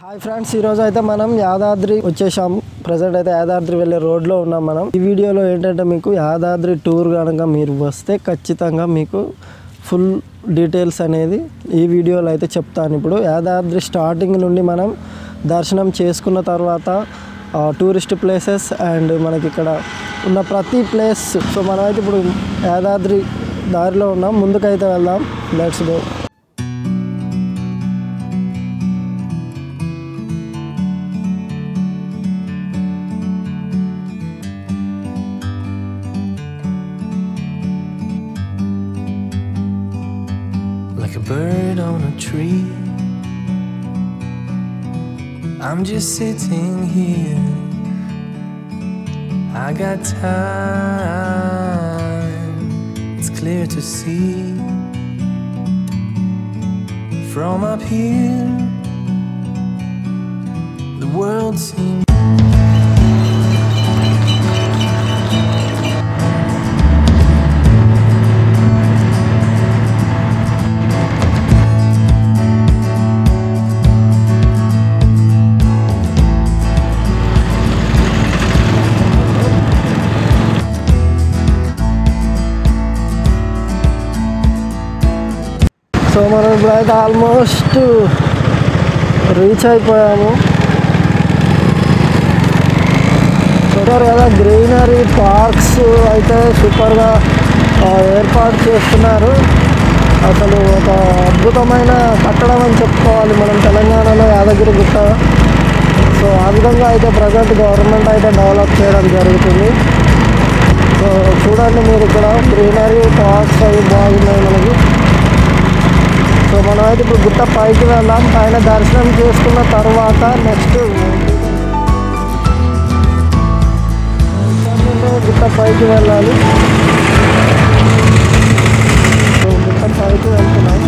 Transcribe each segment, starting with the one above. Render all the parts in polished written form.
Hi friends, ఈరోజు అయితే మనం యాదాద్రి వచ్చేసాం. ప్రజెంట్ అయితే యాదాద్రి వెళ్ళే రోడ్లో ఉన్నాం మనం. ఈ వీడియోలో ఏంటంటే మీకు యాదాద్రి టూర్ కనుక మీరు వస్తే ఖచ్చితంగా మీకు ఫుల్ డీటెయిల్స్ అనేది ఈ వీడియోలో అయితే చెప్తాను. ఇప్పుడు యాదాద్రి స్టార్టింగ్ నుండి మనం దర్శనం చేసుకున్న తర్వాత టూరిస్ట్ ప్లేసెస్ అండ్ మనకి ఇక్కడ ఉన్న ప్రతి ప్లేస్. సో మనమైతే ఇప్పుడు యాదాద్రి దారిలో ఉన్నాం. ముందుకైతే వెళ్దాం. Let's go. Like a bird on a tree, I'm just sitting here. I got time, it's clear to see. From up here, the world seems so మనం ఇప్పుడైతే ఆల్మోస్ట్ రీచ్ అయిపోయాము. చూడారు కదా, గ్రీనరీ పార్క్స్ అయితే సూపర్గా ఏర్పాటు చేస్తున్నారు. అసలు ఒక అద్భుతమైన కట్టడం అని చెప్పుకోవాలి మనం తెలంగాణలో యాదగిరిగుట్ట. సో ఆ విధంగా అయితే ప్రజెంట్ గవర్నమెంట్ అయితే డెవలప్ చేయడం జరుగుతుంది. సో చూడండి మీరు, ఇక్కడ గ్రీనరీ పార్క్స్ అవి బాగున్నాయి మనకి. సో మనమైతే ఇప్పుడు గుట్ట పైకి వెళ్దాం. పైన దర్శనం చేసుకున్న తర్వాత నెక్స్ట్ గుట్ట పైకి వెళ్ళాలి. సో గుట్ట పైకి వెళ్తున్నాం.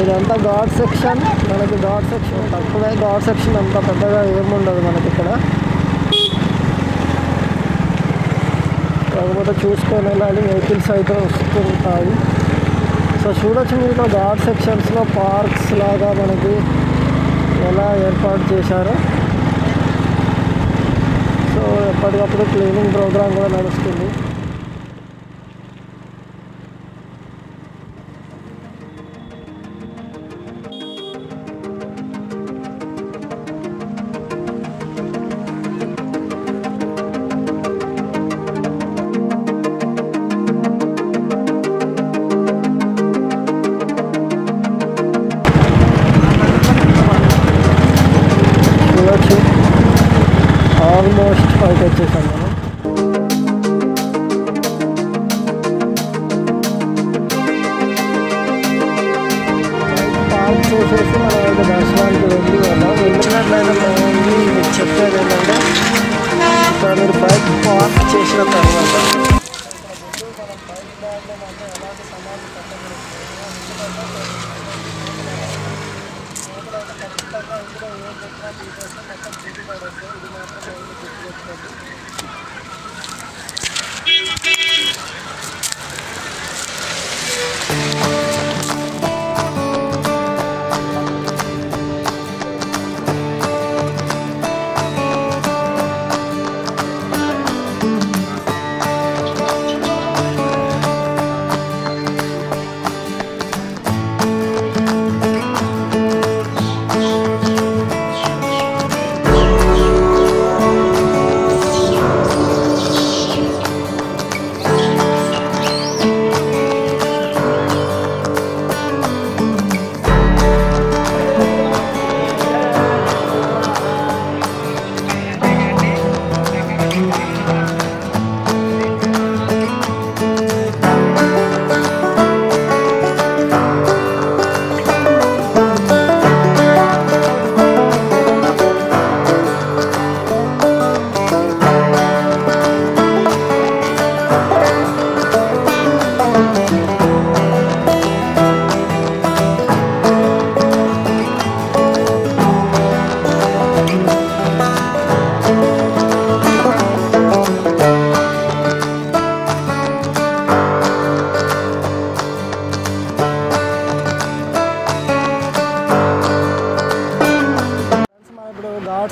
ఇదంతా ఘాట్ సెక్షన్. మనకి ఘాట్ సెక్షన్ తక్కువే. ఘాట్ సెక్షన్ అంత పెద్దగా ఏముండదు మనకి ఇక్కడ. కాకపోతే చూసుకొని వెళ్ళాలి, వెహికల్స్ అయితే వస్తుంటాయి. సో చూడొచ్చు మీరు ఇక్కడ ఘాట్ సెక్షన్స్లో పార్క్స్ లాగా మనకి ఎలా ఏర్పాటు చేశారో. సో ఎప్పటికప్పుడు క్లీనింగ్ ప్రోగ్రామ్ కూడా నడుస్తుంది. ఆల్మోస్ట్ పైకి వచ్చేసాం మనం. పార్క్ చేసేసి మనం అయితే దర్శనానికి వెళ్ళి వెళ్ళాం. వెళ్ళినట్లయితే బాగుంది. మీకు చెప్పేది ఏంటంటే ఇక్కడ మీరు బైక్ పార్క్ చేసిన తర్వాత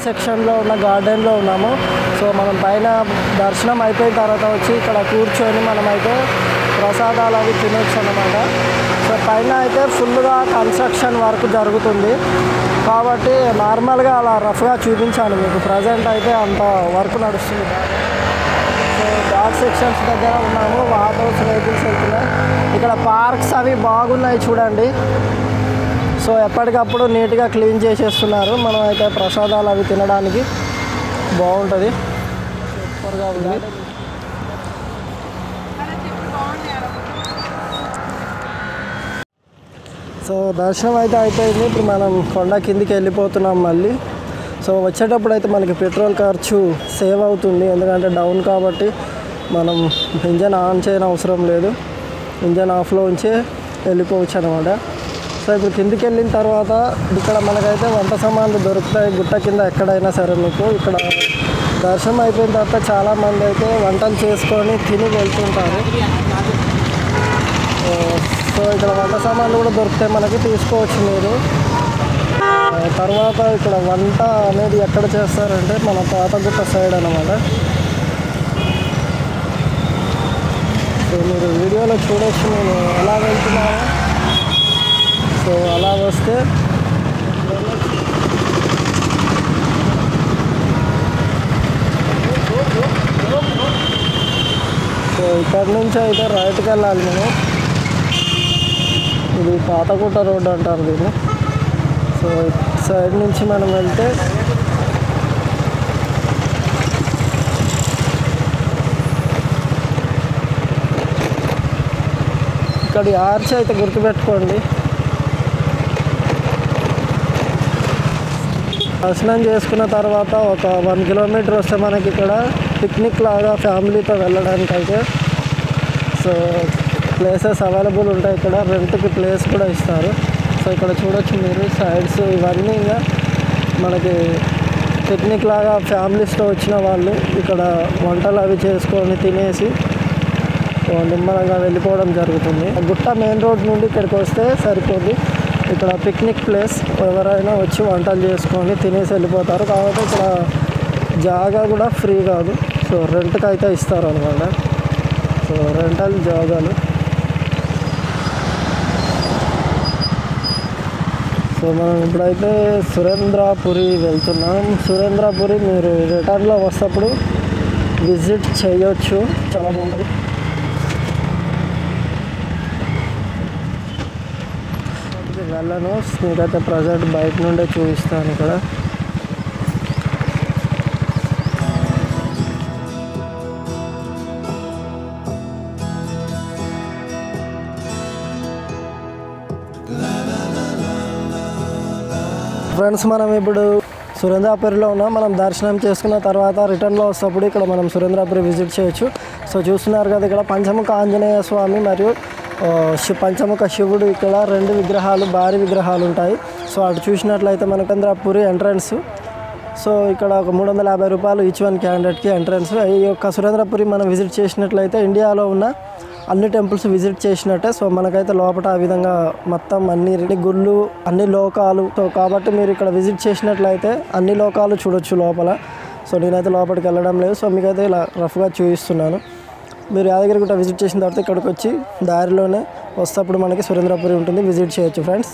సెక్షన్లో ఉన్న గార్డెన్లో ఉన్నాము. సో మనం పైన దర్శనం అయిపోయిన తర్వాత వచ్చి ఇక్కడ కూర్చొని మనమైతే ప్రసాదాలు అవి తినొచ్చు అన్నమాట. సో పైన అయితే ఫుల్గా కన్స్ట్రక్షన్ వర్క్ జరుగుతుంది కాబట్టి నార్మల్గా అలా రఫ్గా చూపించాను మీకు. ప్రజెంట్ అయితే అంత వర్క్ నడుస్తుంది. సో ఘాట్ సెక్షన్స్ దగ్గర ఉన్నాము. వాటర్ హౌస్ వెహికల్స్ వెళ్తున్నాయి. ఇక్కడ పార్క్స్ అవి బాగున్నాయి చూడండి. సో ఎప్పటికప్పుడు నీట్గా క్లీన్ చేసేస్తున్నారు. మనం అయితే ప్రసాదాలు అవి తినడానికి బాగుంటుంది. సూపర్గా ఉంది. సో దర్శనం అయితే అయిపోయింది. ఇప్పుడు మనం కొండ కిందికి వెళ్ళిపోతున్నాం మళ్ళీ. సో వచ్చేటప్పుడు అయితే మనకి పెట్రోల్ ఖర్చు సేవ్ అవుతుంది. ఎందుకంటే డౌన్ కాబట్టి మనం ఇంజన్ ఆన్ చేయని అవసరం లేదు. ఇంజన్ ఆఫ్లో ఉంచే వెళ్ళిపోవచ్చు అనమాట. సో ఇప్పుడు కిందికి వెళ్ళిన తర్వాత ఇక్కడ మనకైతే వంట సామాన్లు దొరుకుతాయి గుట్ట కింద ఎక్కడైనా సరే మీకు. ఇక్కడ దర్శనం అయిపోయిన తర్వాత చాలామంది అయితే వంటలు చేసుకొని తిని వెళ్తుంటారు. సో ఇక్కడ వంట సామాన్లు కూడా దొరుకుతాయి మనకి, తీసుకోవచ్చు మీరు. తర్వాత ఇక్కడ వంట అనేది ఎక్కడ చేస్తారంటే మన పాతగుట్ట సైడ్ అన్నమాట. సో మీరు వీడియోలో చూడొచ్చు నేను ఎలా వెళ్తున్నాను. సో అలా వస్తే సో ఇక్కడ నుంచి అయితే రైట్కి వెళ్ళాలి మేము. ఇది పాతగుట్ట రోడ్డు అంటారు దీన్ని. సో సైడ్ నుంచి మనం వెళ్తే ఇక్కడ ఆర్చ్ అయితే గుర్తుపెట్టుకోండి. దర్శనం చేసుకున్న తర్వాత ఒక 1 కిలోమీటర్ వస్తే మనకి ఇక్కడ పిక్నిక్ లాగా ఫ్యామిలీతో వెళ్ళడానికి అయితే సో ప్లేసెస్ అవైలబుల్ ఉంటాయి. ఇక్కడ రెంట్కి ప్లేస్ కూడా ఇస్తారు. సో ఇక్కడ చూడొచ్చు మీరు సైడ్స్ ఇవన్నీ ఇంకా మనకి పిక్నిక్ లాగా ఫ్యామిలీస్తో వచ్చిన వాళ్ళు ఇక్కడ వంటలు అవి చేసుకొని తినేసి నిమ్మలంగా వెళ్ళిపోవడం జరుగుతుంది. గుట్ట మెయిన్ రోడ్ నుండి ఇక్కడికి వస్తే సరిపోద్ది. ఇక్కడ పిక్నిక్ ప్లేస్, ఎవరైనా వచ్చి వంటలు చేసుకొని తినేసి వెళ్ళిపోతారు. కాబట్టి ఇక్కడ జాగా కూడా ఫ్రీ కాదు. సో రెంట్కి అయితే ఇస్తారు అనమాట. సో రెంటల్ జాగాలు. సో మనం ఇప్పుడైతే సురేంద్రపురి వెళ్తున్నాం. సురేంద్రపురి మీరు రిటర్న్లో వస్తప్పుడు విజిట్ చేయొచ్చు, చాలా బాగుంటుంది. వెళ్ళను, మీకైతే ప్రజెంట్ బయట నుండే చూపిస్తాను. ఇక్కడ ఫ్రెండ్స్ మనం ఇప్పుడు సురేంద్రపురిలో ఉన్నాం. మనం దర్శనం చేసుకున్న తర్వాత రిటర్న్లో వస్తప్పుడు ఇక్కడ మనం సురేంద్రపురి విజిట్ చేయొచ్చు. సో చూస్తున్నారు కదా ఇక్కడ పంచముఖ ఆంజనేయ స్వామి మరియు పంచముఖ శివుడు, ఇక్కడ 2 విగ్రహాలు, భారీ విగ్రహాలు ఉంటాయి. సో అటు చూసినట్లయితే మనకు సురేంద్రపురి ఎంట్రన్స్. సో ఇక్కడ ఒక 350 రూపాయలు ఈచ్ వన్ క్యాండిడేట్కి ఎంట్రన్స్. ఈ యొక్క సురేంద్రపురి మనం విజిట్ చేసినట్లయితే ఇండియాలో ఉన్న అన్ని టెంపుల్స్ విజిట్ చేసినట్టే. సో మనకైతే లోపల ఆ విధంగా మొత్తం అన్ని గుళ్ళు, అన్ని లోకాలు. సో కాబట్టి మీరు ఇక్కడ విజిట్ చేసినట్లయితే అన్ని లోకాలు చూడొచ్చు లోపల. సో నేనైతే లోపలికి వెళ్ళడం లేదు. సో మీకైతే ఇలా రఫ్గా చూపిస్తున్నాను. మీరు యాదగిరిగుట్ట విజిట్ చేసిన తర్వాత ఇక్కడికి వచ్చి దారిలోనే వస్తప్పుడు మనకి సురేంద్రపురి ఉంటుంది, విజిట్ చేయొచ్చు ఫ్రెండ్స్.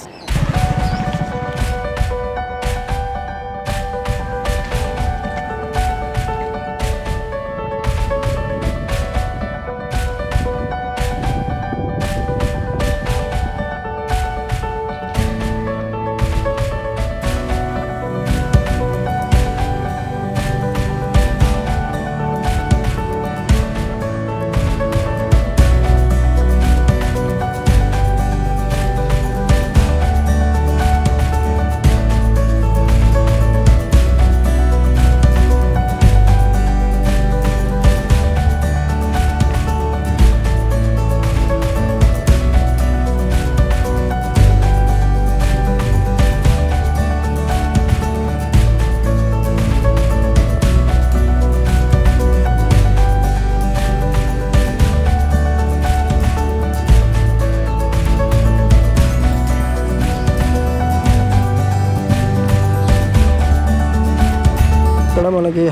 ఇక్కడ మనకి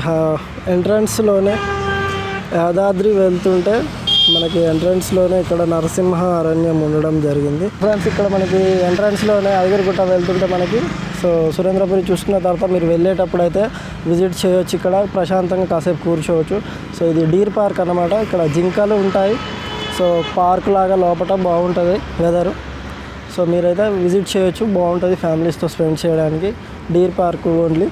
ఎంట్రన్స్లోనే యాదాద్రి వెళ్తుంటే మనకి ఎంట్రన్స్లోనే ఇక్కడ నరసింహ అరణ్యం ఉండడం జరిగింది. ఫ్రెండ్స్ ఇక్కడ మనకి ఎంట్రన్స్లోనే ఐగిరిగుట్ట వెళ్తుంటే మనకి సో సురేంద్రపురి చూసుకున్న తర్వాత మీరు వెళ్ళేటప్పుడు అయితే విజిట్ చేయొచ్చు. ఇక్కడ ప్రశాంతంగా కాసేపు కూర్చోవచ్చు. సో ఇది డీర్ పార్క్ అన్నమాట. ఇక్కడ జింకలు ఉంటాయి. సో పార్క్ లాగా లోపల బాగుంటుంది వెదరు. సో మీరైతే విజిట్ చేయొచ్చు, బాగుంటుంది ఫ్యామిలీస్తో స్పెండ్ చేయడానికి. Deer park only.